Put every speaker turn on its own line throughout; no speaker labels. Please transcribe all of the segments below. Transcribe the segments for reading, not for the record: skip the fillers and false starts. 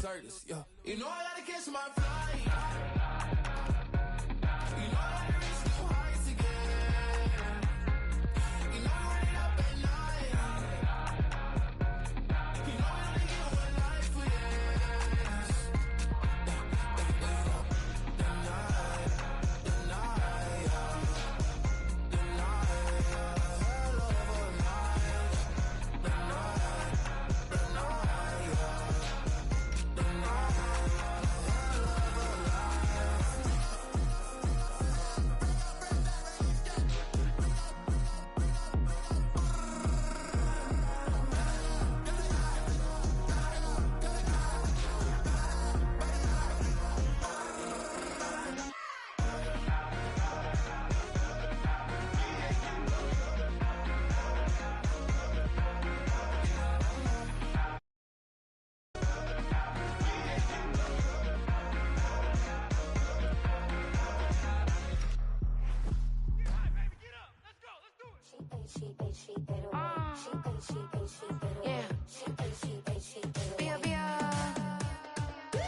Curtis, yeah. You know I gotta catch my flight. You know I gotta reach new heights again. You know I run it up at night. You know I only get one life for yes. The night, hell of a night. The night.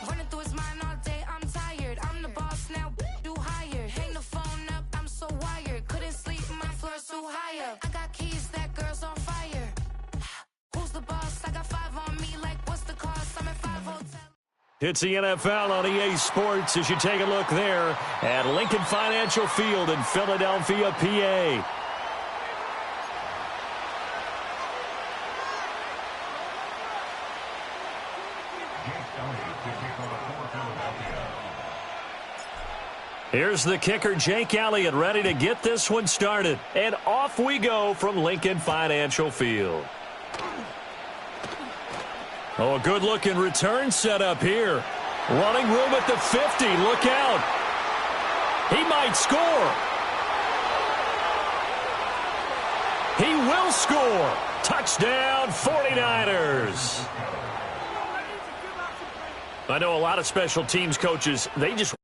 Running through his mind all day, I'm tired. I'm the boss now, do higher. Hang the phone up, I'm so wired. Couldn't sleep, my floor's too high up. I got keys, that girl's on fire. Who's the boss? I got 5 on me, like what's the cost? I'm at 5 hotel.
It's the NFL on EA Sports as you take a look there at Lincoln Financial Field in Philadelphia, PA. Here's the kicker, Jake Elliott, ready to get this one started. And off we go from Lincoln Financial Field. Oh, a good-looking return set up here. Running room at the 50. Look out. He might score. He will score. Touchdown, 49ers. I know a lot of special teams coaches, they just...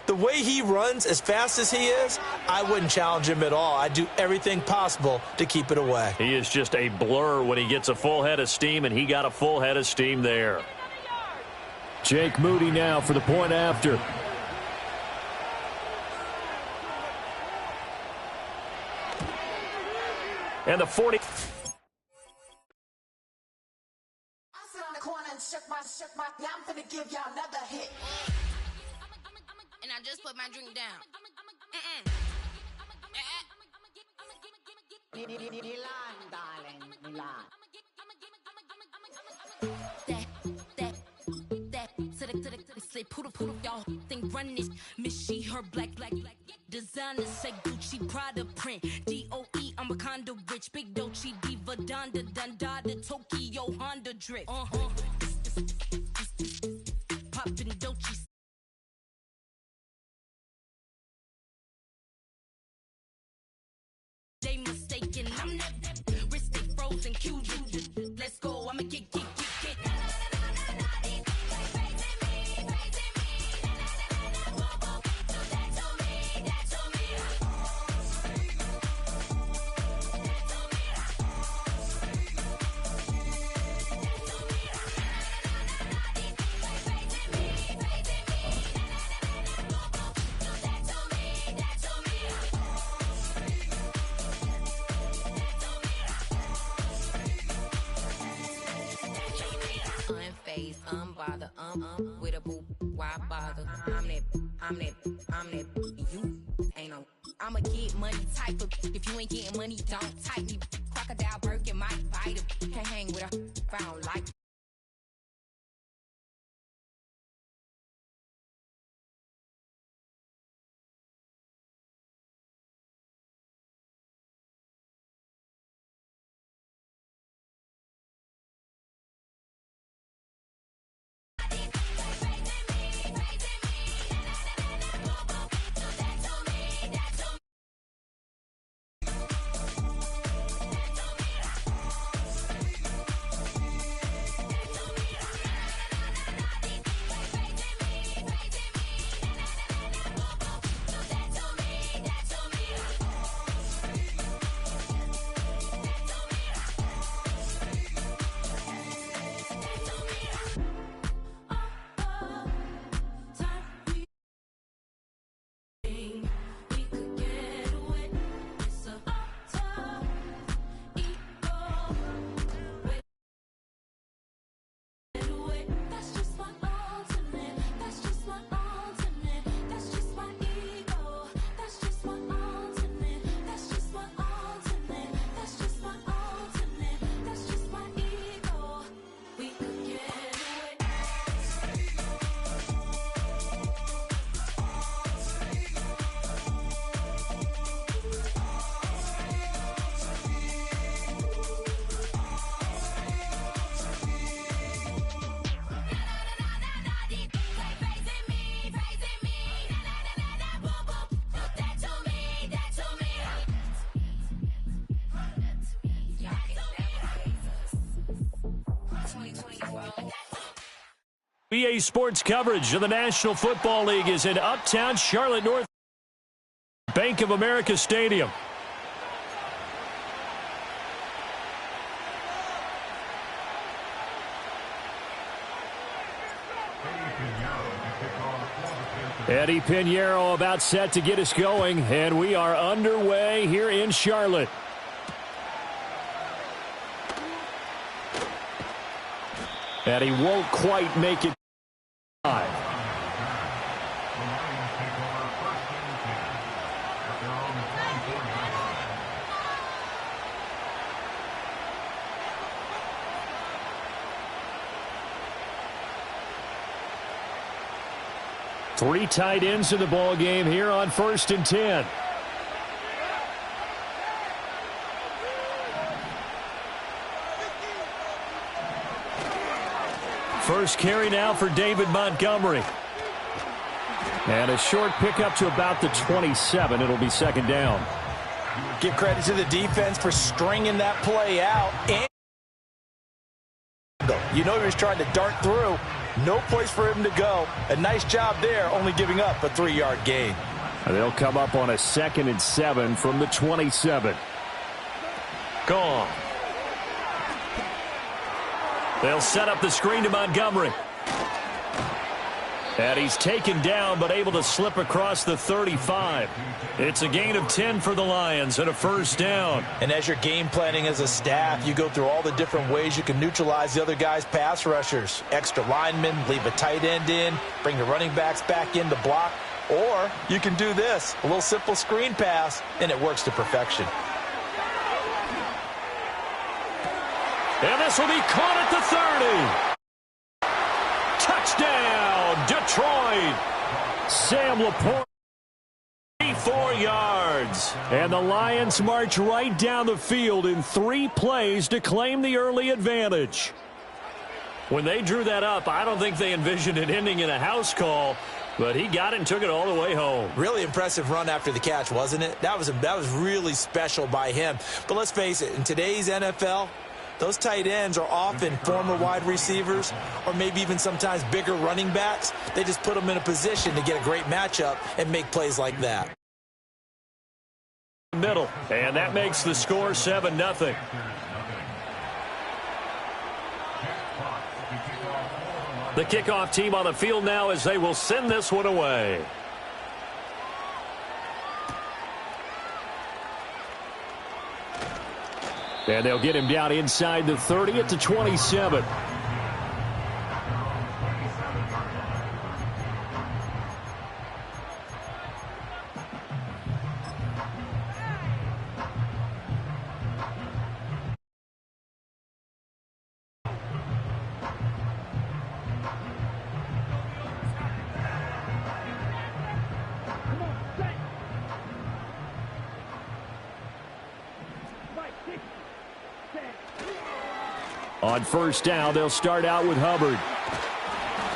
The way he runs, as fast as he is, I wouldn't challenge him at all. I'd do everything possible to keep it away.
He is just a blur when he gets a full head of steam, and he got a full head of steam there. Jake Moody now for the point after. And the 40.
I sit on the corner and shook my, yeah, I'm finna give y'all another hit.
And I just put my drink down.
Milan, darling, Milan.
Say poodle, y'all think run this. Miss she, her black. Designer say Gucci, Prada print. DOE, I'm a condo rich. Big Dolce, Diva, Donda, Dundada, Tokyo, Honda drip. Poppin' Dolce. They mistaken, I'm that wrist stay frozen, Q. Let's go, I'ma get. Unbother, with a boo, why bother? I'm that, you ain't no. I'ma get money type of, if you ain't getting money, don't type me. Crocodile Birkin might bite him. Can't hang with her if I don't like it.
EA Sports coverage of the National Football League is in Uptown Charlotte, North Bank of America Stadium. Eddie Pinheiro about set to get us going, and we are underway here in Charlotte. And he won't quite make it. Three tight ends in the ball game here on 1st and 10. First carry now for David Montgomery. And a short pickup to about the 27. It'll be 2nd down.
Give credit to the defense for stringing that play out. And you know he was trying to dart through. No place for him to go. A nice job there, only giving up a 3-yard gain.
And they'll come up on a 2nd and 7 from the 27. Gone. They'll set up the screen to Montgomery. And he's taken down but able to slip across the 35. It's a gain of 10 for the Lions and a 1st down.
And as you're game planning as a staff, you go through all the different ways you can neutralize the other guy's pass rushers. Extra linemen, leave a tight end in, bring the running backs back in to block. Or you can do this, a little simple screen pass, and it works to perfection.
And this will be caught at the 30. Touchdown, Detroit. Sam Laporte, 4 yards. And the Lions march right down the field in 3 plays to claim the early advantage. When they drew that up, I don't think they envisioned it ending in a house call, but he got it and took it all the way home.
Really impressive run after the catch, wasn't it? That was really special by him. But let's face it, in today's NFL, those tight ends are often former wide receivers or maybe even sometimes bigger running backs. They just put them in a position to get a great matchup and make plays like that.
Middle, and that makes the score 7-0. The kickoff team on the field now as they will send this one away. And they'll get him down inside the 30 at the 27. On 1st down, they'll start out with Hubbard.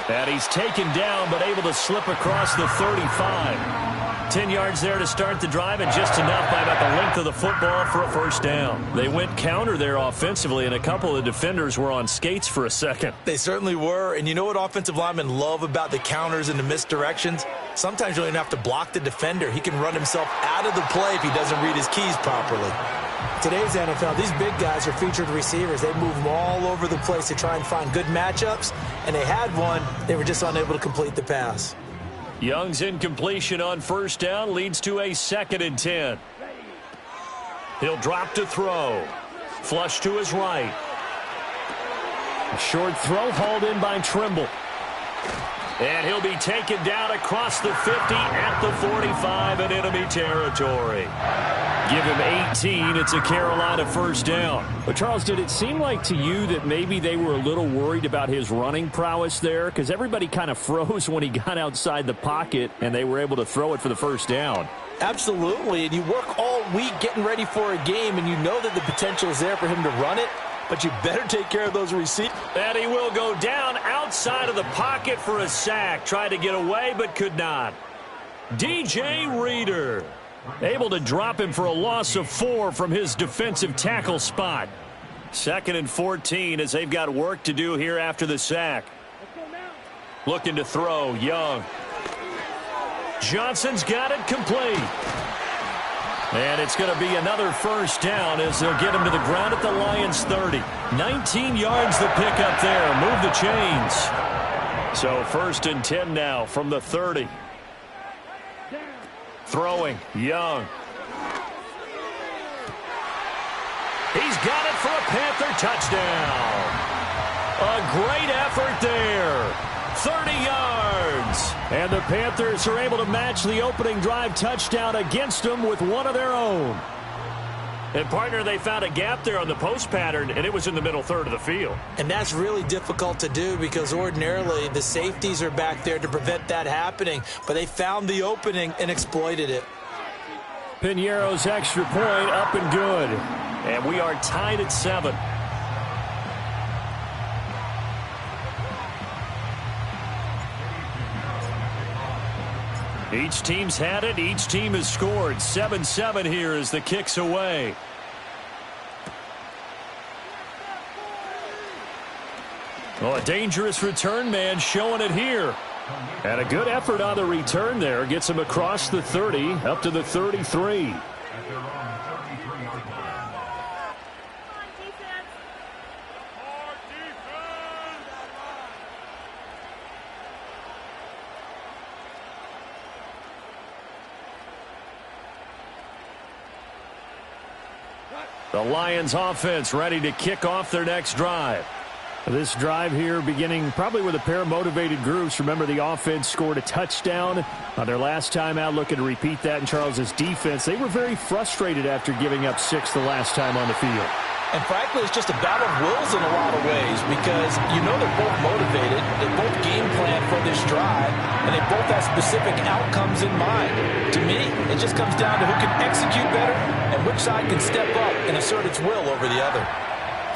And he's taken down, but able to slip across the 35. 10 yards there to start the drive, and just enough by about the length of the football for a 1st down. They went counter there offensively, and a couple of defenders were on skates for a second.
They certainly were, and you know what offensive linemen love about the counters and the misdirections? Sometimes you don't even have to block the defender. He can run himself out of the play if he doesn't read his keys properly. Today's NFL, these big guys are featured receivers. They move them all over the place to try and find good matchups, and they had one. They were just unable to complete the pass.
Young's incompletion on 1st down leads to a 2nd and 10. He'll drop to throw. Flush to his right. A short throw hauled in by Trimble. And he'll be taken down across the 50 at the 45 in enemy territory. Give him 18. It's a Carolina 1st down. But, Charles, did it seem like to you that maybe they were a little worried about his running prowess there? Because everybody kind of froze when he got outside the pocket, and they were able to throw it for the 1st down.
Absolutely, and you work all week getting ready for a game, and you know that the potential is there for him to run it, but you better take care of those receivers.
And he will go down outside of the pocket for a sack. Tried to get away, but could not. DJ Reader able to drop him for a loss of 4 from his defensive tackle spot. 2nd and 14 as they've got work to do here after the sack. Looking to throw, Young. Johnson's got it complete. And it's going to be another first down as they'll get him to the ground at the Lions' 30. 19 yards the pickup there. Move the chains. So 1st and 10 now from the 30. Throwing, Young. He's got it for a Panther touchdown. A great effort there. 30 yards. And the Panthers are able to match the opening drive touchdown against them with one of their own. And, partner, they found a gap there on the post pattern, and it was in the middle third of the field.
And that's really difficult to do because ordinarily the safeties are back there to prevent that happening. But they found the opening and exploited it.
Piñeiro's extra point up and good. And we are tied at 7. Each team's had it. Each team has scored. 7-7 here as the kick's away. Oh, a dangerous return man showing it here. And a good effort on the return there. Gets him across the 30 up to the 33. The Lions offense ready to kick off their next drive. This drive here beginning probably with a pair of motivated groups. Remember, the offense scored a touchdown on their last time out, looking to repeat that in Charles's defense. They were very frustrated after giving up 6 the last time on the field.
And frankly, it's just a battle of wills in a lot of ways because you know they're both motivated, they both game plan for this drive, and they both have specific outcomes in mind. To me, it just comes down to who can execute better and which side can step up and assert its will over the other.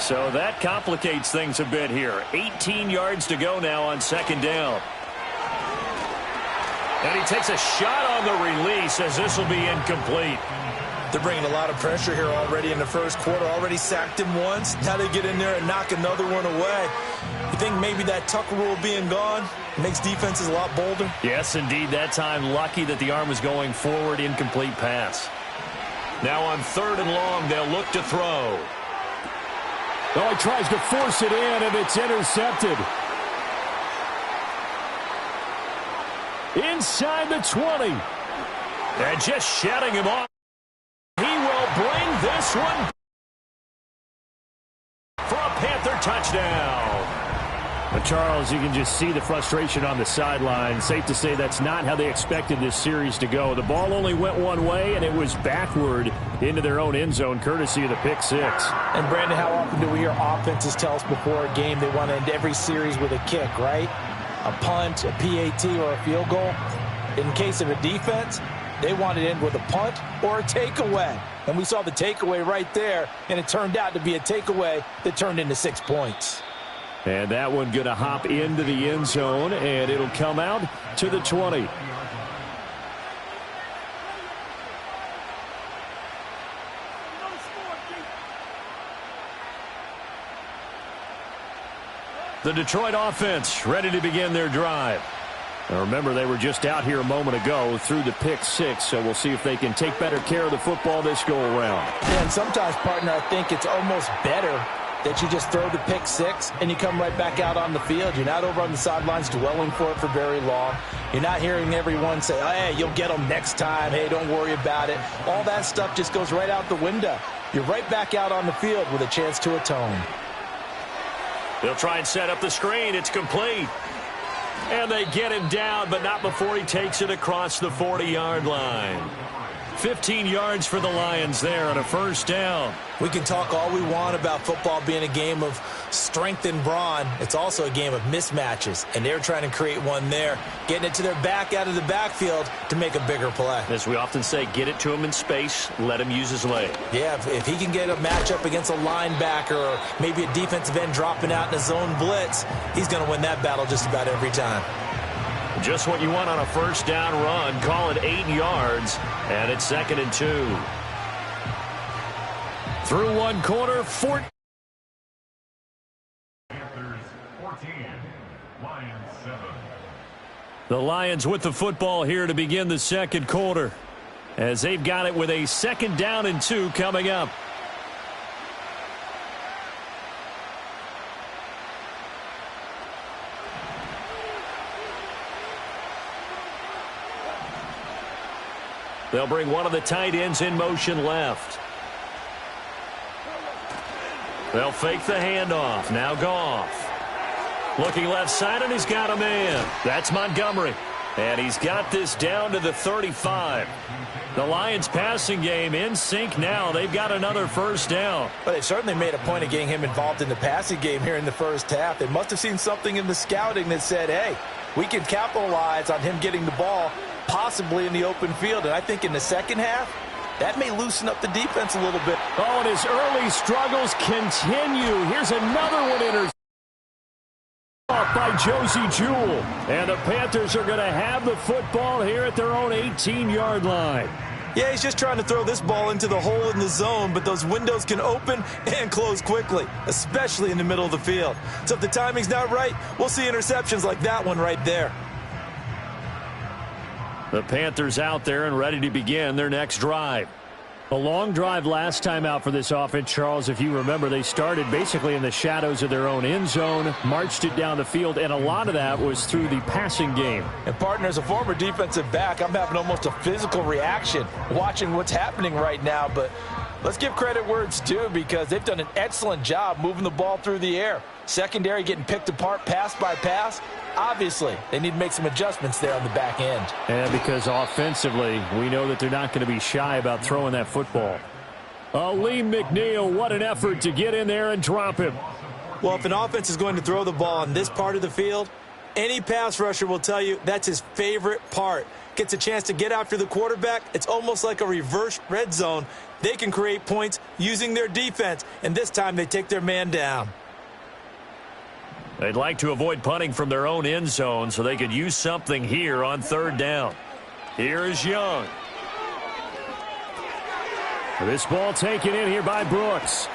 So that complicates things a bit here. 18 yards to go now on 2nd down. And he takes a shot on the release as this will be incomplete.
They're bringing a lot of pressure here already in the first quarter. Already sacked him once. Now they get in there and knock another one away. You think maybe that Tucker rule being gone makes defenses a lot bolder?
Yes, indeed. That time, lucky that the arm was going forward. Incomplete pass. Now on 3rd and long, they'll look to throw. Oh, he tries to force it in, and it's intercepted. Inside the 20. And just shutting him off. He will bring this one for a Panther touchdown. But Charles, you can just see the frustration on the sideline. Safe to say that's not how they expected this series to go. The ball only went one way, and it was backward into their own end zone, courtesy of the pick 6.
And, Brandon, how often do we hear offenses tell us before a game they want to end every series with a kick, right? A punt, a PAT, or a field goal. In case of a defense, they want to end with a punt or a takeaway. And we saw the takeaway right there, and it turned out to be a takeaway that turned into 6 points.
And that one going to hop into the end zone, and it'll come out to the 20. The Detroit offense ready to begin their drive. Now remember, they were just out here a moment ago through the pick 6, so we'll see if they can take better care of the football this go-around.
Yeah, and sometimes, partner, I think it's almost better that you just throw the pick 6 and you come right back out on the field. You're not over on the sidelines dwelling for it for very long. You're not hearing everyone say, oh, hey, you'll get them next time. Hey, don't worry about it. All that stuff just goes right out the window. You're right back out on the field with a chance to atone.
They'll try and set up the screen. It's complete. And they get him down, but not before he takes it across the 40-yard line. 15 yards for the Lions there on a first down.
We can talk all we want about football being a game of strength and brawn. It's also a game of mismatches, and they're trying to create one there, getting it to their back out of the backfield to make a bigger play.
As we often say, get it to him in space, let him use his leg.
Yeah, if he can get a matchup against a linebacker or maybe a defensive end dropping out in a zone blitz, he's going to win that battle just about every time.
Just what you want on a first down run. Call it 8 yards, and it's 2nd and 2. Through one quarter, Panthers
14, Lions 7.
The Lions with the football here to begin the second quarter, as they've got it with a 2nd down and 2 coming up. They'll bring one of the tight ends in motion left. They'll fake the handoff. Now Goff. Looking left side, and he's got a man. That's Montgomery. And he's got this down to the 35. The Lions passing game in sync now. They've got another 1st down.
But they certainly made a point of getting him involved in the passing game here in the first half. They must have seen something in the scouting that said, hey, we can capitalize on him getting the ball possibly in the open field. And I think in the second half, that may loosen up the defense a little bit.
Oh, and his early struggles continue. Here's another one intercepted by Josie Jewell. And the Panthers are going to have the football here at their own 18-yard line.
Yeah, he's just trying to throw this ball into the hole in the zone, but those windows can open and close quickly, especially in the middle of the field. So if the timing's not right, we'll see interceptions like that one right there.
The Panthers out there and ready to begin their next drive. A long drive last time out for this offense, Charles. If you remember, they started basically in the shadows of their own end zone, marched it down the field, and a lot of that was through the passing game.
And, partner, as a former defensive back, I'm having almost a physical reaction watching what's happening right now. But let's give credit where it's due, because they've done an excellent job moving the ball through the air. Secondary getting picked apart pass by pass. Obviously, they need to make some adjustments there on the back end.
And because offensively, we know that they're not going to be shy about throwing that football. Aleem McNeil, what an effort to get in there and drop him.
Well, if an offense is going to throw the ball on this part of the field, any pass rusher will tell you that's his favorite part. Gets a chance to get after the quarterback. It's almost like a reverse red zone. They can create points using their defense, and this time they take their man down.
They'd like to avoid punting from their own end zone so they could use something here on 3rd down. Here is Young. This ball taken in here by Brooks.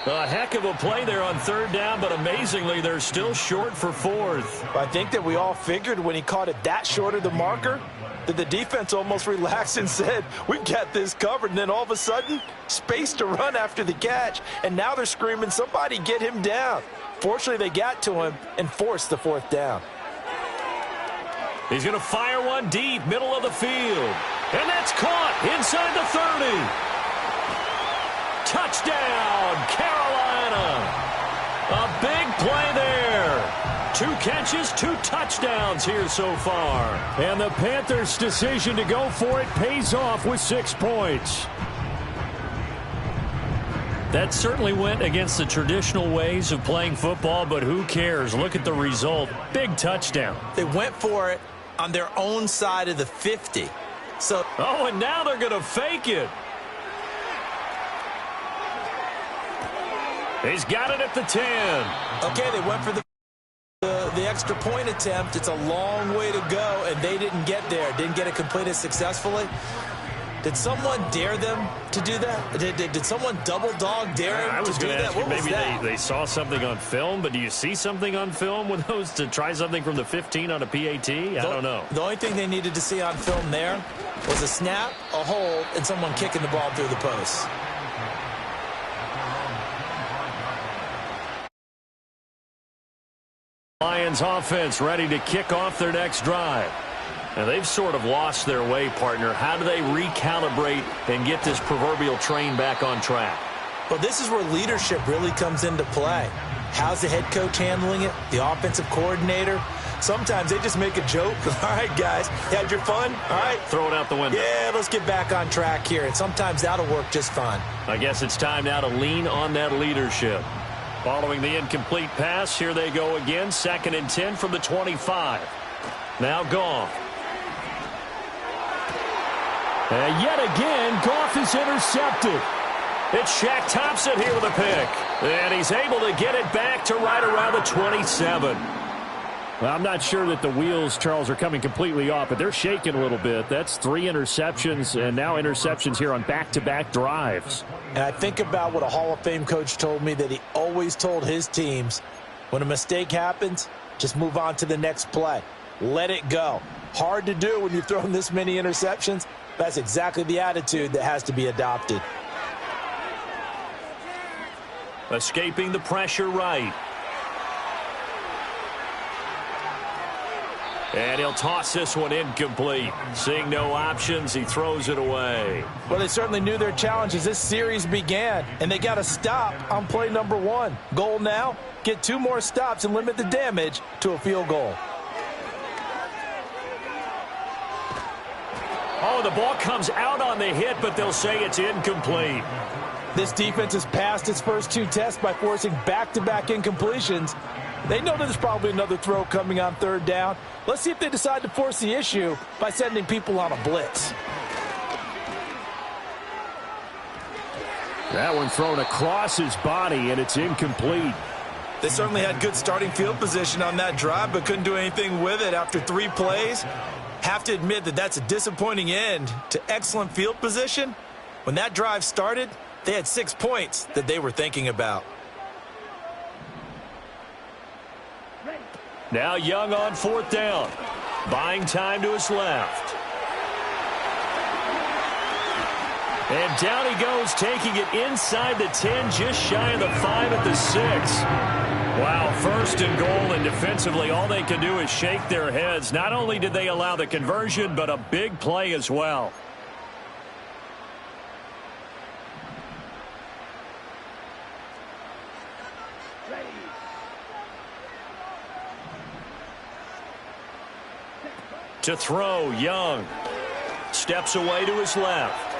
A heck of a play there on 3rd down, but amazingly, they're still short for 4th.
I think that we all figured when he caught it that short of the marker that the defense almost relaxed and said, we've got this covered. And then all of a sudden, space to run after the catch. And now they're screaming, somebody get him down. Fortunately, they got to him and forced the 4th down.
He's going to fire one deep, middle of the field. And that's caught inside the 30. Touchdown, Carolina. A big play there. 2 catches, 2 touchdowns here so far. And the Panthers' decision to go for it pays off with 6 points. That certainly went against the traditional ways of playing football, but who cares? Look at the result. Big touchdown.
They went for it on their own side of the 50.
Oh, and now they're going to fake it. He's got it at the 10.
Okay, they went for the extra point attempt. It's a long way to go, and they didn't get there. Didn't get it completed successfully. Did someone dare them to do that? Did someone double dog dare them to do that? What was that?
Maybe they saw something on film, but do you see something on film with those to try something from the 15 on a PAT? I don't know.
The only thing they needed to see on film there was a snap, a hold, and someone kicking the ball through the post.
Lions offense ready to kick off their next drive. And they've sort of lost their way, partner. How do they recalibrate and get this proverbial train back on track?
Well, this is where leadership really comes into play. How's the head coach handling it? The offensive coordinator? Sometimes they just make a joke. All right, guys, you had your fun? All right.
Throw it out the window.
Yeah, let's get back on track here. And sometimes that'll work just fine.
I guess it's time now to lean on that leadership. Following the incomplete pass, here they go again. 2nd and 10 from the 25. Now Goff. And yet again, Goff is intercepted. It's Shaq Thompson here with a pick. And he's able to get it back to right around the 27. Well, I'm not sure that the wheels, Charles, are coming completely off, but they're shaking a little bit. That's 3 interceptions, and now interceptions here on back-to-back drives.
And I think about what a Hall of Fame coach told me that he always told his teams, when a mistake happens, just move on to the next play. let it go. Hard to do when you've thrown this many interceptions. That's exactly the attitude that has to be adopted.
Escaping the pressure right. And he'll toss this one incomplete. Seeing no options, he throws it away.
Well, they certainly knew their challenge as this series began, and they got to stop on play number 1. Goal now, get 2 more stops and limit the damage to a field goal.
Oh, the ball comes out on the hit, but they'll say it's incomplete.
This defense has passed its first 2 tests by forcing back-to-back incompletions. They know there's probably another throw coming on 3rd down. Let's see if they decide to force the issue by sending people on a blitz.
That one thrown across his body, and it's incomplete.
They certainly had good starting field position on that drive, but couldn't do anything with it after 3 plays. Have to admit that that's a disappointing end to excellent field position. When that drive started, they had 6 points that they were thinking about.
Now Young on 4th down. Buying time to his left. And down he goes, taking it inside the 10, just shy of the 5 at the 6. Wow, 1st and goal, and defensively all they can do is shake their heads. Not only did they allow the conversion, but a big play as well. To throw, Young. Steps away to his left.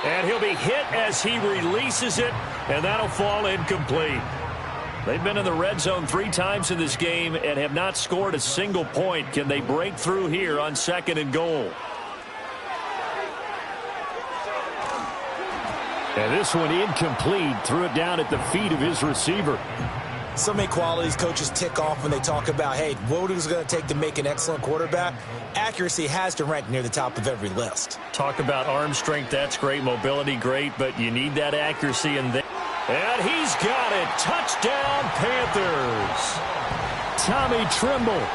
And he'll be hit as he releases it, and that'll fall incomplete. They've been in the red zone 3 times in this game and have not scored a single point. Can they break through here on 2nd and goal? And this one incomplete. Threw it down at the feet of his receiver.
So many qualities coaches tick off when they talk about, hey, what is it going to take to make an excellent quarterback? Accuracy has to rank near the top of every list.
Talk about arm strength, that's great. Mobility, great, but you need that accuracy in there. And he's got it. Touchdown, Panthers. Tommy Tremble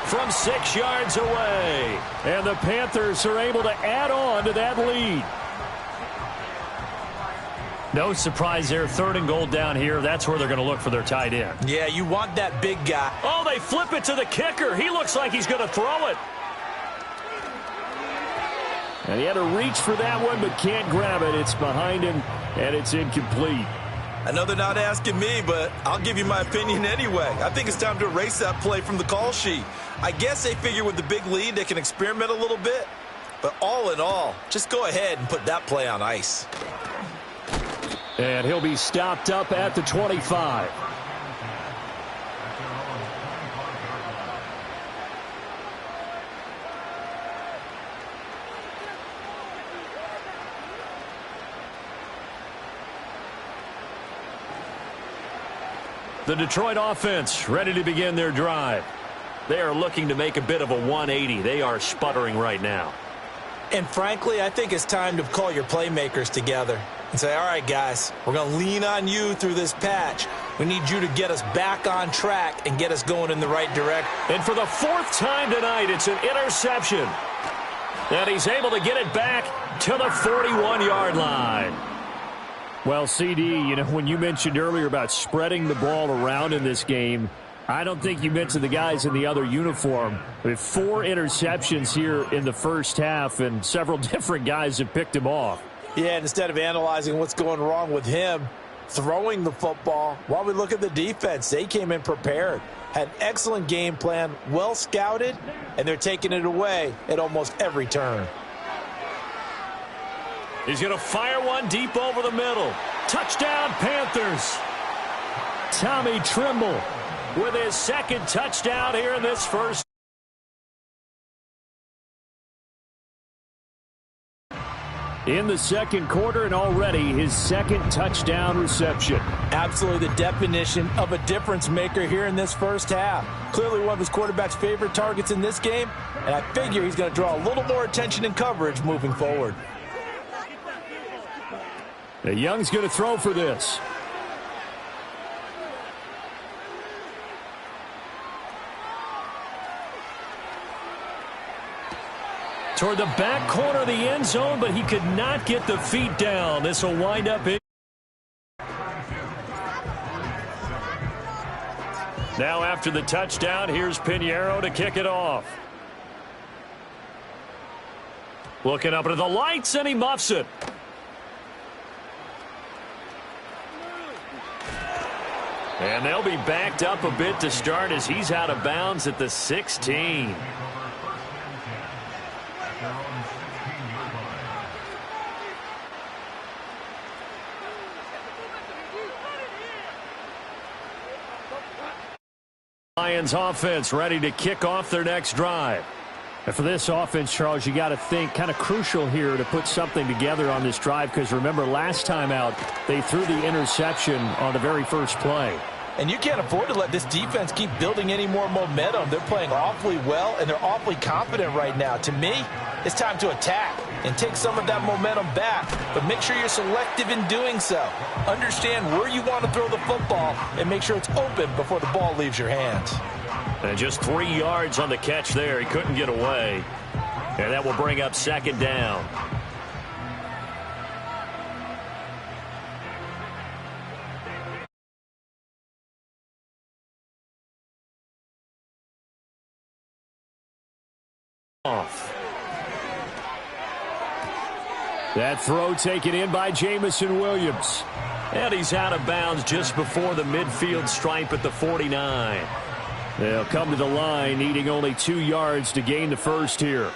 from 6 yards away. And the Panthers are able to add on to that lead. No surprise there. 3rd and goal down here. That's where they're going to look for their tight end.
Yeah, you want that big guy.
Oh, they flip it to the kicker. He looks like he's going to throw it. And he had to reach for that one, but can't grab it. It's behind him, and it's incomplete.
I know they're not asking me, but I'll give you my opinion anyway. I think it's time to erase that play from the call sheet. I guess they figure with the big lead they can experiment a little bit. But all in all, just go ahead and put that play on ice.
And he'll be stopped up at the 25. The Detroit offense ready to begin their drive. They are looking to make a bit of a 180. They are sputtering right now.
And frankly, I think it's time to call your playmakers together and say, all right, guys, we're going to lean on you through this patch. We need you to get us back on track and get us going in the right direction.
And for the 4th time tonight, it's an interception. And he's able to get it back to the 41-yard line. Well, CD, you know, when you mentioned earlier about spreading the ball around in this game, I don't think you mentioned the guys in the other uniform. We have 4 interceptions here in the first half, and several different guys have picked him off.
Yeah, and instead of analyzing what's going wrong with him throwing the football, while we look at the defense, they came in prepared, had an excellent game plan, well scouted, and they're taking it away at almost every turn.
He's going to fire one deep over the middle. Touchdown, Panthers. Tommy Tremble with his 2nd touchdown here in this first. In the 2nd quarter, and already his 2nd touchdown reception.
Absolutely the definition of a difference maker here in this first half. Clearly one of his quarterback's favorite targets in this game, and I figure he's going to draw a little more attention and coverage moving forward.
Now Young's going to throw for this. toward the back corner of the end zone, but he could not get the feet down. This will wind up in. Now after the touchdown, here's Pinheiro to kick it off. Looking up into the lights, and he muffs it. And they'll be backed up a bit to start as he's out of bounds at the 16. Lions offense ready to kick off their next drive.
And for this offense, Charles, you got to think kind of crucial here to put something together on this drive, because remember last time out they threw the interception on the very first play.
And you can't afford to let this defense keep building any more momentum. They're playing awfully well, and they're awfully confident right now. To me, it's time to attack and take some of that momentum back, but make sure you're selective in doing so. Understand where you want to throw the football and make sure it's open before the ball leaves your hands.
And just 3 yards on the catch there. He couldn't get away. And that will bring up second down. Off.
That throw taken in by Jamison Williams.
And he's out of bounds just before the midfield stripe at the 49.
They'll come to the line, needing only 2 yards to gain the first here.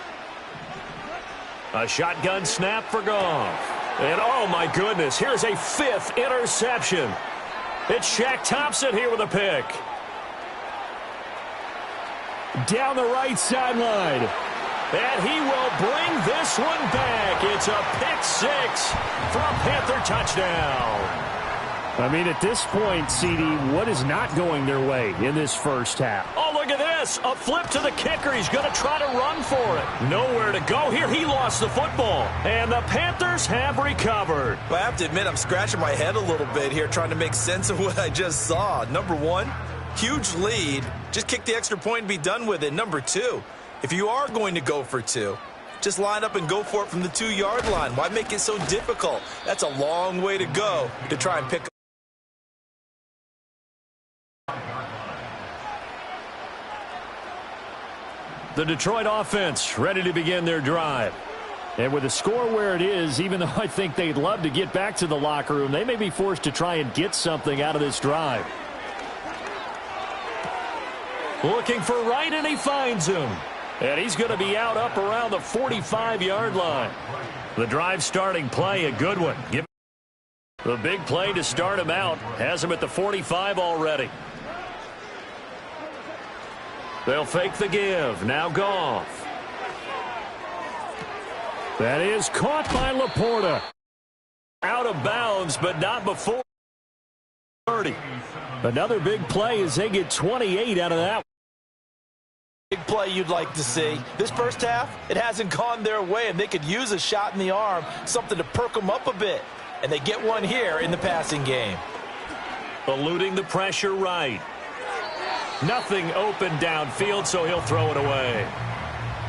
A shotgun snap for Goff. And oh my goodness, here's a 5th interception. It's Shaq Thompson here with a pick.
Down the right sideline.
And he will bring this one back. It's a pick 6 for a Panther touchdown.
I mean, at this point, CD, what is not going their way in this first half?
Oh, look at this. A flip to the kicker. He's going to try to run for it. Nowhere to go here. He lost the football. And the Panthers have recovered.
Well, I have to admit, I'm scratching my head a little bit here trying to make sense of what I just saw. Number one, huge lead. Just kick the extra point and be done with it. Number two, if you are going to go for two, just line up and go for it from the 2-yard line. Why make it so difficult? That's a long way to go to try and pick up.
The Detroit offense ready to begin their drive.
And with the score where it is, even though I think they'd love to get back to the locker room, they may be forced to try and get something out of this drive.
Looking for Wright, and he finds him. And he's going to be out up around the 45-yard line. The drive starting play, a good one. The big play to start him out has him at the 45 already. They'll fake the give. Now Goff.
That is caught by Laporta.
Out of bounds, but not before 30.
Another big play as they get 28 out of that.
Big play you'd like to see. This first half, it hasn't gone their way, and they could use a shot in the arm, something to perk them up a bit. And they get one here in the passing game.
Eluding the pressure right. Nothing open downfield, so he'll throw it away.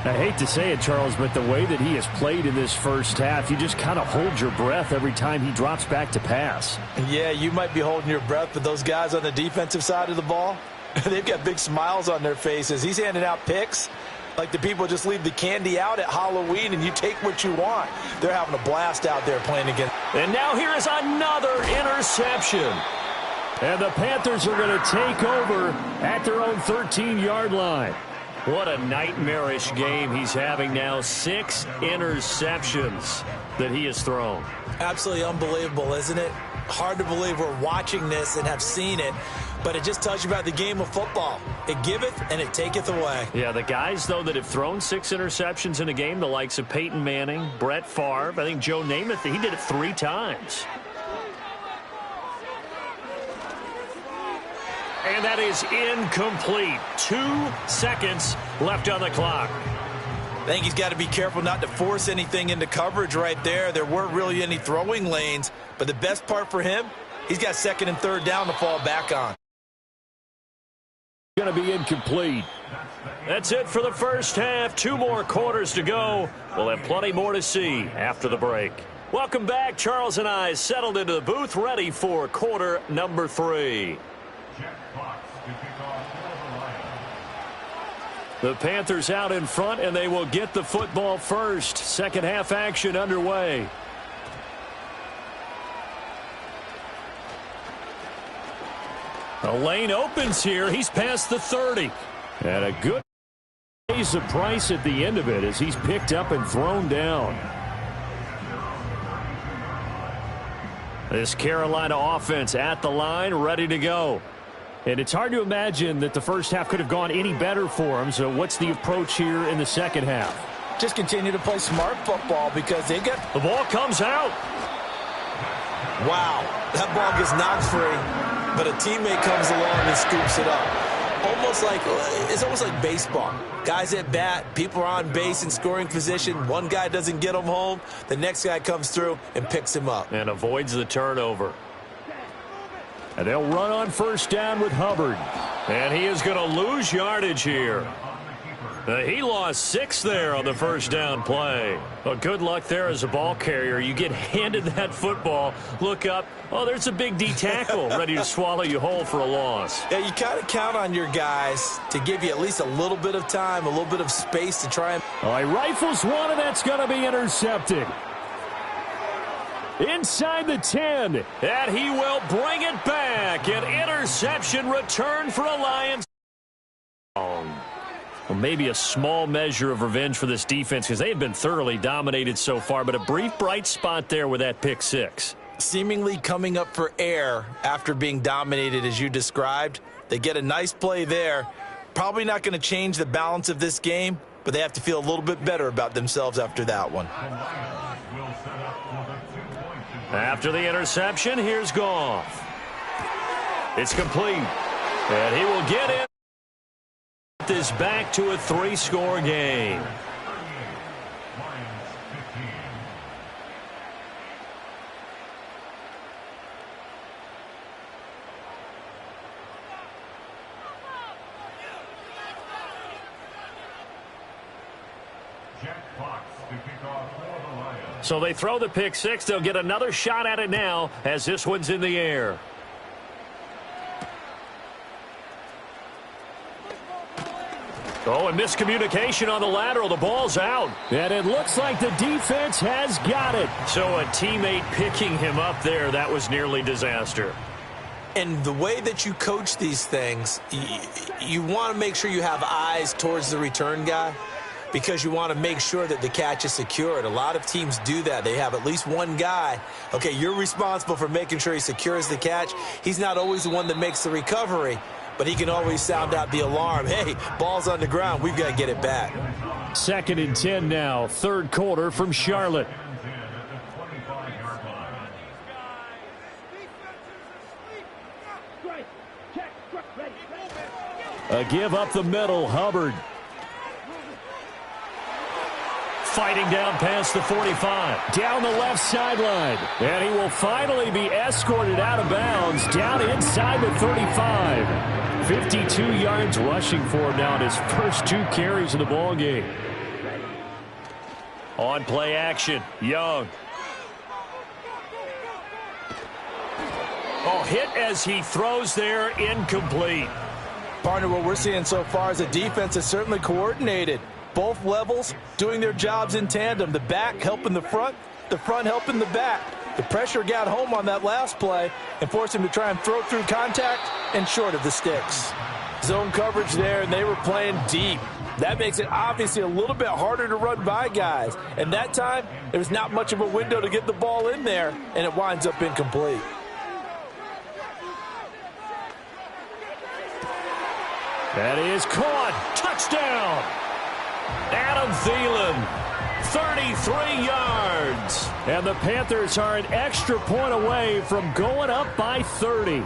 I hate to say it, Charles, but the way that he has played in this first half, you just kind of hold your breath every time he drops back to pass.
Yeah, you might be holding your breath, but those guys on the defensive side of the ball, they've got big smiles on their faces. He's handing out picks like the people just leave the candy out at Halloween and you take what you want. They're having a blast out there playing against.
And now here is another interception.
And the Panthers are going to take over at their own 13-yard line.
What a nightmarish game he's having now. 6 interceptions that he has thrown.
Absolutely unbelievable, isn't it? Hard to believe we're watching this and have seen it, but it just tells you about the game of football. It giveth and it taketh away.
Yeah, the guys, though, that have thrown 6 interceptions in a game, the likes of Peyton Manning, Brett Favre, I think Joe Namath, he did it 3 times. And that is incomplete. 2 seconds left on the clock.
I think he's got to be careful not to force anything into coverage right there. There weren't really any throwing lanes, but the best part for him, he's got 2nd and 3rd down to fall back on.
Going to be incomplete.
That's it for the first half. 2 more quarters to go. We'll have plenty more to see after the break. Welcome back. Charles and I settled into the booth, ready for quarter number 3. The Panthers out in front, and they will get the football first. Second half action underway. A lane opens here. He's past the 30.
And a good pays the price at the end of it as he's picked up and thrown down. This Carolina offense at the line, ready to go. And it's hard to imagine that the first half could have gone any better for them. So what's the approach here in the second half?
Just continue to play smart football because they got...
The ball comes out.
Wow, that ball gets knocked free, but a teammate comes along and scoops it up. It's almost like baseball. Guys at bat, people are on base in scoring position. One guy doesn't get him home. The next guy comes through and picks him up.
And avoids the turnover.
And they'll run on first down with Hubbard.
And he is going to lose yardage here. He lost 6 there on the first down play. Well, good luck there as a ball carrier. You get handed that football, look up, oh, there's a big D tackle ready to swallow you whole for a loss.
Yeah, you kind of count on your guys to give you at least a little bit of time, a little bit of space to try and...
All right, rifles one, and that's going to be intercepted. Inside the 10.
And he will bring it back. An interception return for a Lions. Well, maybe a small measure of revenge for this defense because they have been thoroughly dominated so far, but a brief bright spot there with that pick 6.
Seemingly coming up for air after being dominated as you described. They get a nice play there. Probably not going to change the balance of this game, but they have to feel a little bit better about themselves after that one.
After the interception, here's Goff. It's complete. And he will get in. This back to a 3-score game. So they throw the pick 6. They'll get another shot at it now as this one's in the air. Oh, and miscommunication on the lateral. The ball's out.
And it looks like the defense has got it.
So a teammate picking him up there, that was nearly disaster.
And the way that you coach these things, you want to make sure you have eyes towards the return guy because you want to make sure that the catch is secured. A lot of teams do that. They have at least one guy. Okay, you're responsible for making sure he secures the catch. He's not always the one that makes the recovery, but he can always sound out the alarm. Hey, ball's on the ground. We've got to get it back.
2nd and 10 now. 3rd quarter from Charlotte. A give up the middle. Hubbard. Fighting down past the 45. Down the left sideline. And he will finally be escorted out of bounds down inside the 35. 52 yards rushing for him now in his first 2 carries of the ball game.
On play action, Young. Oh, hit as he throws there, incomplete.
Partner, what we're seeing so far is a defense that's certainly coordinated. Both levels doing their jobs in tandem. The back helping the front helping the back. The pressure got home on that last play and forced him to try and throw through contact and short of the sticks. Zone coverage there, and they were playing deep. That makes it obviously a little bit harder to run by guys. And that time, there was not much of a window to get the ball in there, and it winds up incomplete.
That is caught. Touchdown.
Adam Thielen, 33 yards.
And the Panthers are an extra point away from going up by 30.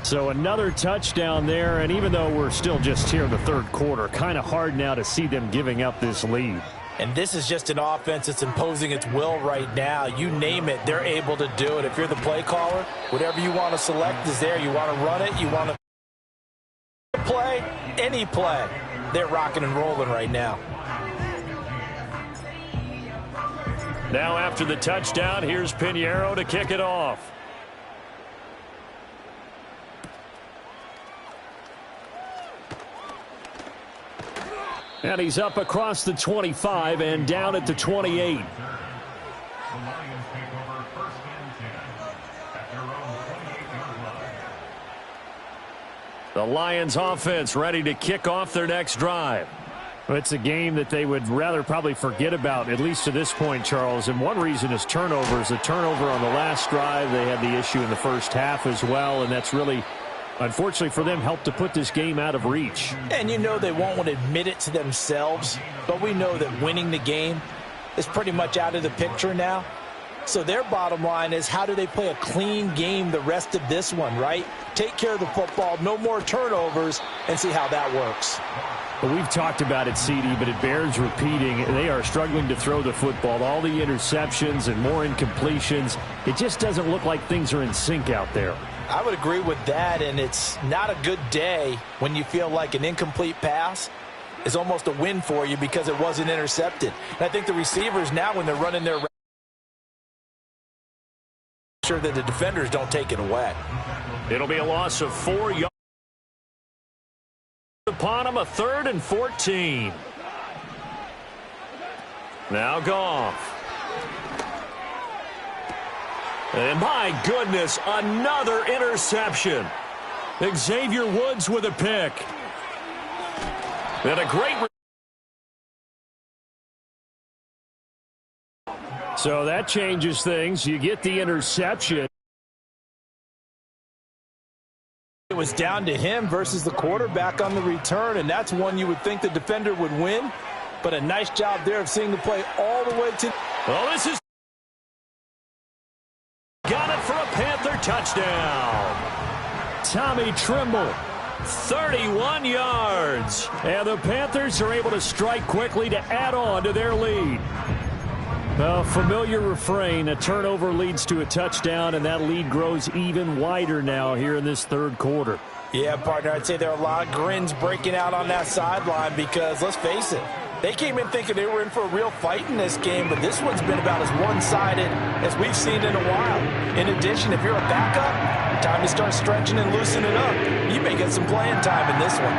So another touchdown there, and even though we're still just here in the 3rd quarter, kind of hard now to see them giving up this lead.
And this is just an offense that's imposing its will right now. You name it, they're able to do it. If you're the play caller, whatever you want to select is there. You want to run it, you want to play, any play, they're rocking and rolling right now.
Now after the touchdown, here's Pinheiro to kick it off. And he's up across the 25 and down at the 28. The Lions offense ready to kick off their next drive.
It's a game that they would rather probably forget about, at least to this point, Charles. And one reason is turnovers. The turnover on the last drive, they had the issue in the first half as well, and that's really, unfortunately for them, helped to put this game out of reach.
And you know they won't want to admit it to themselves, but we know that winning the game is pretty much out of the picture now. So their bottom line is, how do they play a clean game the rest of this one, right? Take care of the football, no more turnovers, and see how that works.
But we've talked about it, CD, but it bears repeating. They are struggling to throw the football. All the interceptions and more incompletions. It just doesn't look like things are in sync out there.
I would agree with that, and it's not a good day when you feel like an incomplete pass is almost a win for you because it wasn't intercepted. And I think the receivers now, when they're running their sure that the defenders don't take it away.
It'll be a loss of 4 yards upon him, a 3rd and 14. Now Goff. And my goodness, another interception. Xavier Woods with a pick. And a great.
So that changes things. You get the interception.
It was down to him versus the quarterback on the return, and that's one you would think the defender would win. But a nice job there of seeing the play all the way to.
Well, this is. Got it for a Panther touchdown.
Tommy Tremble.
31 yards.
And the Panthers are able to strike quickly to add on to their lead. A familiar refrain, a turnover leads to a touchdown, and that lead grows even wider now here in this third quarter.
Yeah, partner, I'd say there are a lot of grins breaking out on that sideline because, let's face it, they came in thinking they were in for a real fight in this game, but this one's been about as one-sided as we've seen in a while. In addition, if you're a backup, time to start stretching and loosening up. You may get some playing time in this one.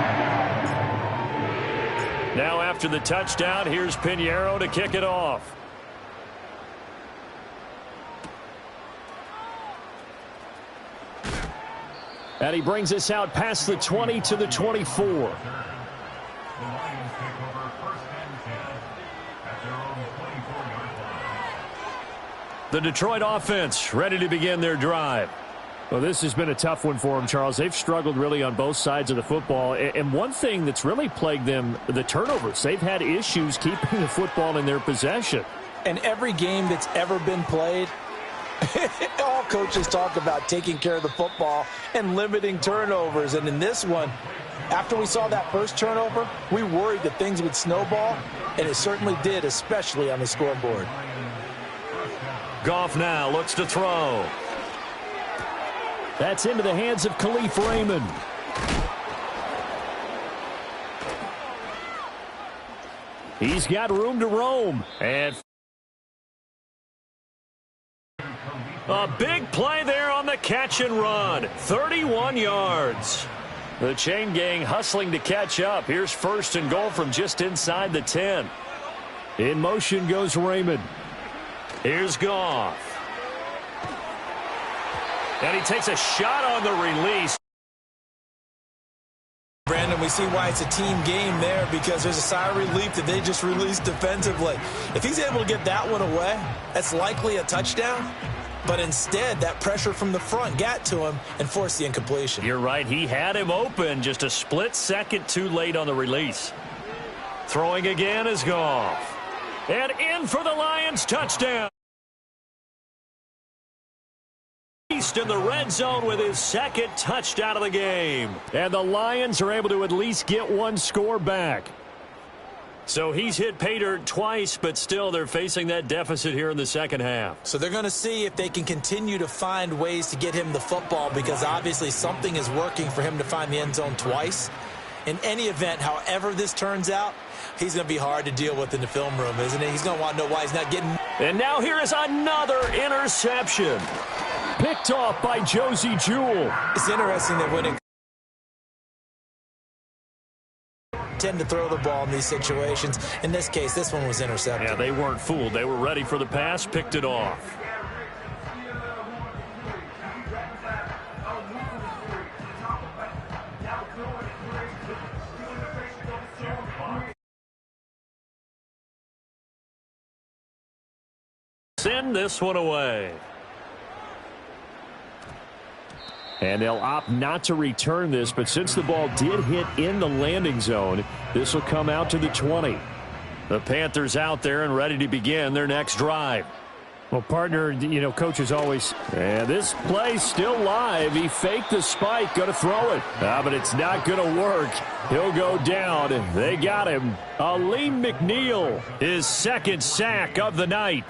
Now after the touchdown, here's Pinheiro to kick it off.
And he brings us out past the 20 to the 24.
The Detroit offense ready to begin their drive.
Well, this has been a tough one for them, Charles. They've struggled really on both sides of the football. And one thing that's really plagued them, the turnovers. They've had issues keeping the football in their possession.
And every game that's ever been played, all coaches talk about taking care of the football and limiting turnovers. And in this one, after we saw that first turnover, we worried that things would snowball, and it certainly did, especially on the scoreboard.
Goff now looks to throw.
That's into the hands of Khalif Raymond. He's got room to roam.
And a big play there on the catch and run. 31 yards. The chain gang hustling to catch up. Here's 1st and goal from just inside the 10.
In motion goes Raymond.
Here's Goff. And he takes a shot on the release.
Brandon, we see why it's a team game there, because there's a sigh of relief that they just released defensively. If he's able to get that one away, that's likely a touchdown. But instead, that pressure from the front got to him and forced the incompletion.
You're right. He had him open, just a split second too late on the release. Throwing again is Goff. And in for the Lions, touchdown. East in the red zone with his 2nd touchdown of the game.
And the Lions are able to at least get one score back.
So he's hit pay dirt twice, but still they're facing that deficit here in the second half.
So they're going to see if they can continue to find ways to get him the football, because obviously something is working for him to find the end zone twice.
In any event, however this turns out, he's going to be hard to deal with in the film room, isn't he? He's going to want to know why he's not getting...
And now here is another interception. Picked off by Josie Jewell.
It's interesting that when it tend to throw the ball in these situations. In this case, this one was intercepted.
Yeah, they weren't fooled. They were ready for the pass, picked it off. Send this one away. And they'll opt not to return this, but since the ball did hit in the landing zone, this will come out to the 20. The Panthers out there and ready to begin their next drive.
Well, partner, you know, coach is always...
And this play still live. He faked the spike, going to throw it. But it's not going to work. He'll go down. They got him. Aleem McNeil, his second sack of the night.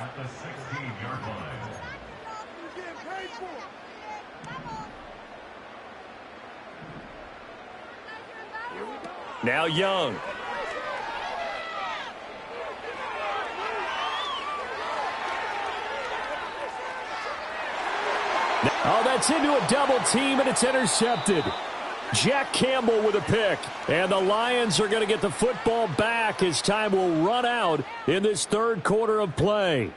Now Young. Oh, that's into a double team, and it's intercepted. Jack Campbell with a pick. And the Lions are going to get the football back as time will run out in this third quarter of play.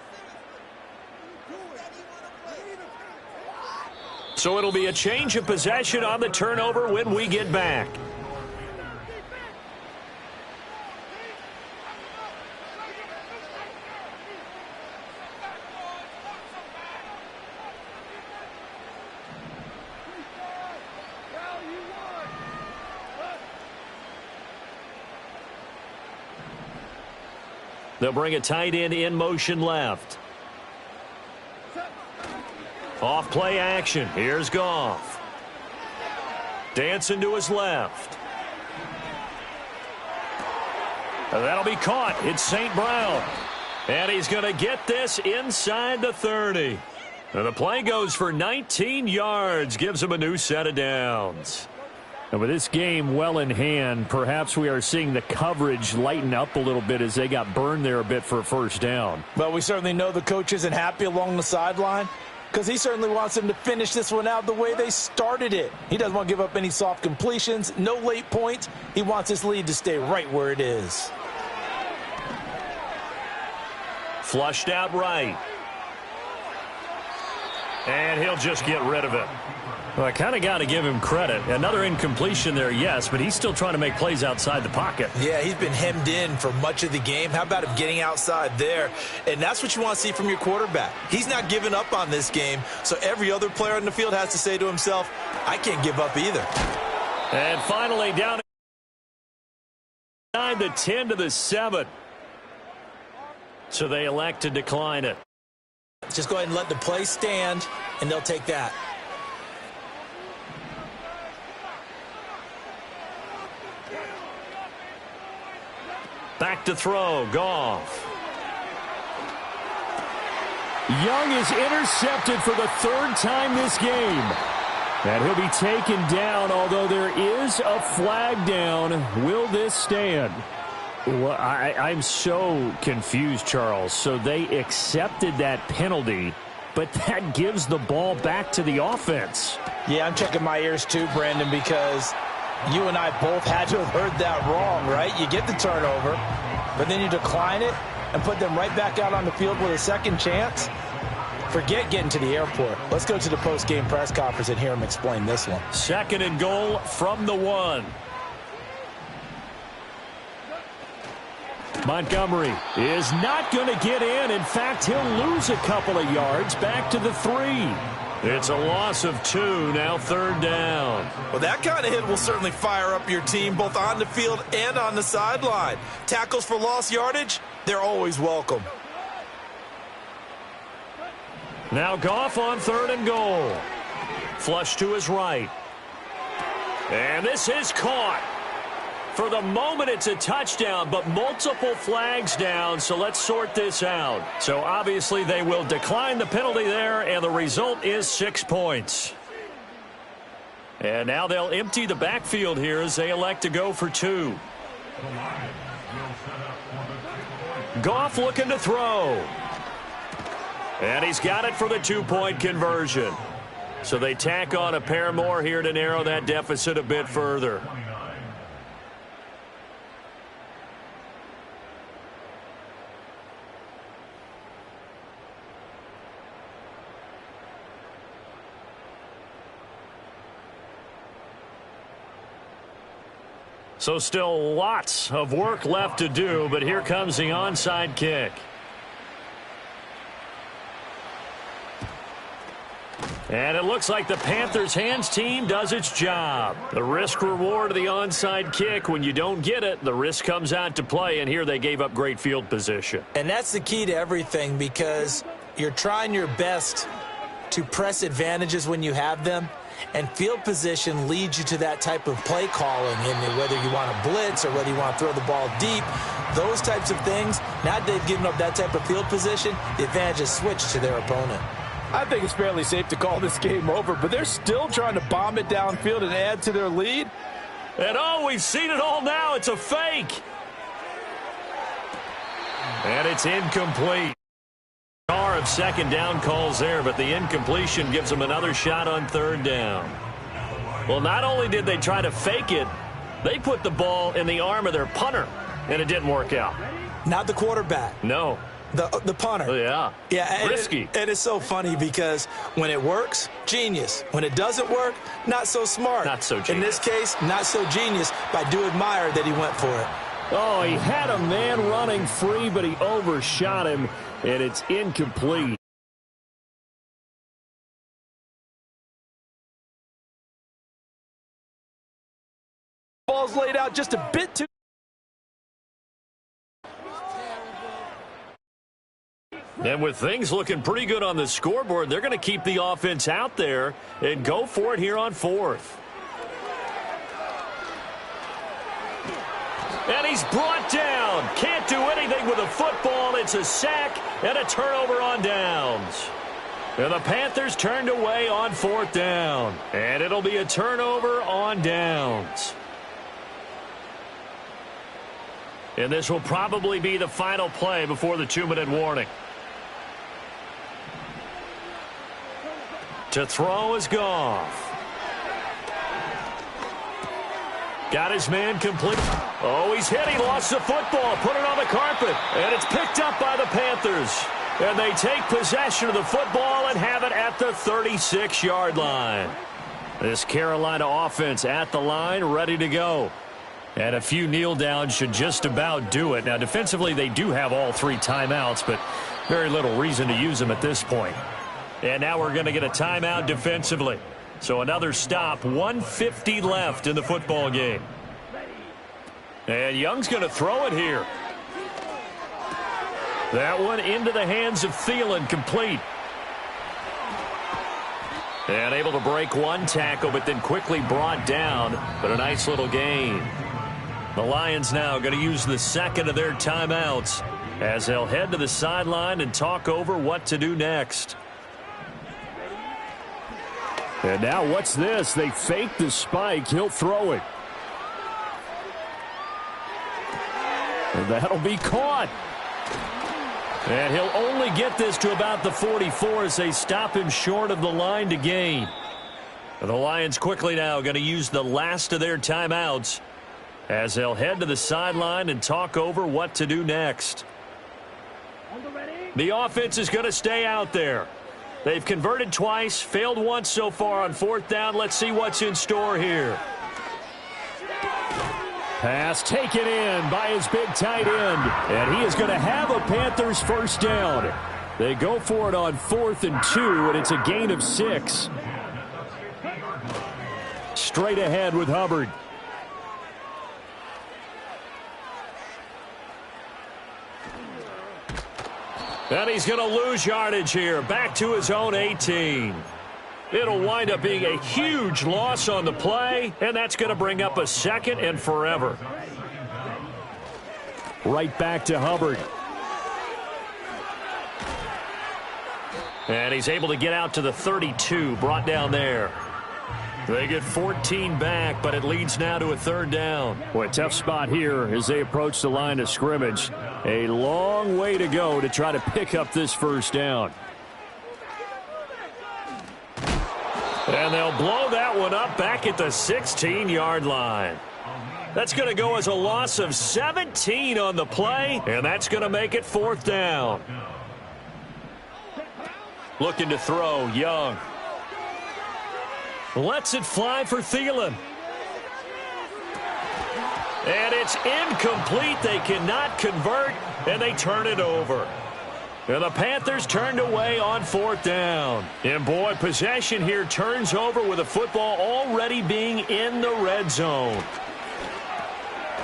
So it'll be a change of possession on the turnover when we get back. They'll bring a tight end in motion left. Off play action. Here's Goff. Dancing to his left. And that'll be caught. It's St. Brown. And he's going to get this inside the 30. And the play goes for 19 yards. Gives him a new set of downs.
And with this game well in hand, perhaps we are seeing the coverage lighten up a little bit as they got burned there a bit for a first down.
Well, we certainly know the coach isn't happy along the sideline because he certainly wants them to finish this one out the way they started it. He doesn't want to give up any soft completions, no late points. He wants his lead to stay right where it is.
Flushed out right. And he'll just get rid of it. Well, I kind of got to give him credit. Another incompletion there, yes, but he's still trying to make plays outside the pocket.
Yeah, he's been hemmed in for much of the game. How about him getting outside there? And that's what you want to see from your quarterback. He's not giving up on this game, so every other player on the field has to say to himself, I can't give up either.
And finally down 9 to 10 to the 7. So they elect to decline it.
Just go ahead and let the play stand, and they'll take that.
Back to throw, Goff.
Young is intercepted for the third time this game. And he'll be taken down, although there is a flag down. Will this stand?
Well, I'm so confused, Charles. So they accepted that penalty, but that gives the ball back to the offense.
Yeah, I'm checking my ears too, Brandon, because you and I both had to have heard that wrong, right? You get the turnover, but then you decline it and put them right back out on the field with a second chance. Forget getting to the airport. Let's go to the post-game press conference and hear him explain this one.
2nd and goal from the 1. Montgomery is not going to get in. In fact, he'll lose a couple of yards back to the 3. It's a loss of 2, now 3rd down.
Well, that kind of hit will certainly fire up your team, both on the field and on the sideline. Tackles for lost yardage, they're always welcome.
Now Goff on 3rd and goal. Flush to his right. And this is caught. For the moment, it's a touchdown, but multiple flags down, so let's sort this out. So obviously they will decline the penalty there, and the result is 6 points. And now they'll empty the backfield here as they elect to go for 2. Goff looking to throw. And he's got it for the 2-point conversion. So they tack on a pair more here to narrow that deficit a bit further. So still lots of work left to do, but here comes the onside kick. And it looks like the Panthers' hands team does its job. The risk-reward of the onside kick, when you don't get it, the risk comes out to play, and here they gave up great field position.
And that's the key to everything, because you're trying your best to press advantages when you have them, and field position leads you to that type of play calling, and whether you want to blitz or whether you want to throw the ball deep, those types of things. Now that they've given up that type of field position, the advantage is switched to their opponent.
I think it's fairly safe to call this game over, but they're still trying to bomb it downfield and add to their lead.
And oh, we've seen it all now. It's a fake. And it's incomplete. Carr of second down calls there, but the incompletion gives them another shot on 3rd down. Well, not only did they try to fake it, they put the ball in the arm of their punter, and it didn't work out.
Not the quarterback.
No.
The punter.
Oh, yeah.
Yeah.
Risky.
And it's so funny because when it works, genius. When it doesn't work, not so smart.
Not so genius.
In this case, not so genius, but I do admire that he went for it.
Oh, he had a man running free, but he overshot him, and it's incomplete.
Ball's laid out just a bit too.
And with things looking pretty good on the scoreboard, they're going to keep the offense out there and go for it here on 4th. And he's brought down. Can't do anything with a football. It's a sack and a turnover on downs. And the Panthers turned away on 4th down. And it'll be a turnover on downs. And this will probably be the final play before the 2-minute warning. To throw is Goff. Got his man complete. Oh, he's hit. He lost the football. Put it on the carpet. And it's picked up by the Panthers. And they take possession of the football and have it at the 36-yard line. This Carolina offense at the line, ready to go. And a few kneel downs should just about do it. Now, defensively, they do have all 3 timeouts, but very little reason to use them at this point. And now we're going to get a timeout defensively. So another stop, 1:50 left in the football game. And Young's going to throw it here. That one into the hands of Thielen, complete. And able to break one tackle, but then quickly brought down. But a nice little gain. The Lions now going to use the second of their timeouts as they'll head to the sideline and talk over what to do next.
And now what's this? They fake the spike. He'll throw it. And that'll be caught. And he'll only get this to about the 44 as they stop him short of the line to gain. And the Lions quickly now going to use the last of their timeouts as they'll head to the sideline and talk over what to do next. The offense is going to stay out there. They've converted twice, failed once so far on 4th down. Let's see what's in store here. Pass taken in by his big tight end. And he is going to have a Panthers first down. They go for it on 4th and 2, and it's a gain of 6. Straight ahead with Hubbard.
And he's going to lose yardage here. Back to his own 18. It'll wind up being a huge loss on the play, and that's going to bring up a 2nd and forever.
Right back to Hubbard.
And he's able to get out to the 32, brought down there. They get 14 back, but it leads now to a third down.
Boy, tough spot here as they approach the line of scrimmage. A long way to go to try to pick up this first down.
And they'll blow that one up back at the 16-yard line. That's going to go as a loss of 17 on the play, and that's going to make it fourth down. Looking to throw, Young. Lets it fly for Thielen. And it's incomplete. They cannot convert, and they turn it over. And the Panthers turned away on fourth down. And, boy, possession here turns over with the football already being in the red zone.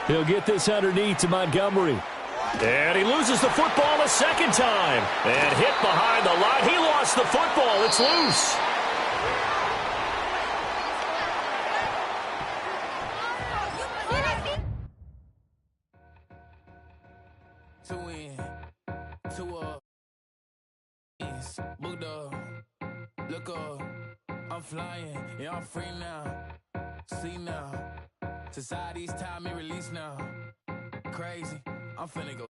He'll get this underneath to Montgomery.
And he loses the football a second time. And hit behind the line. He lost the football. It's loose.
Booked up, look up, I'm flying, yeah, I'm free now, see now, society's time me release now, crazy, I'm finna go.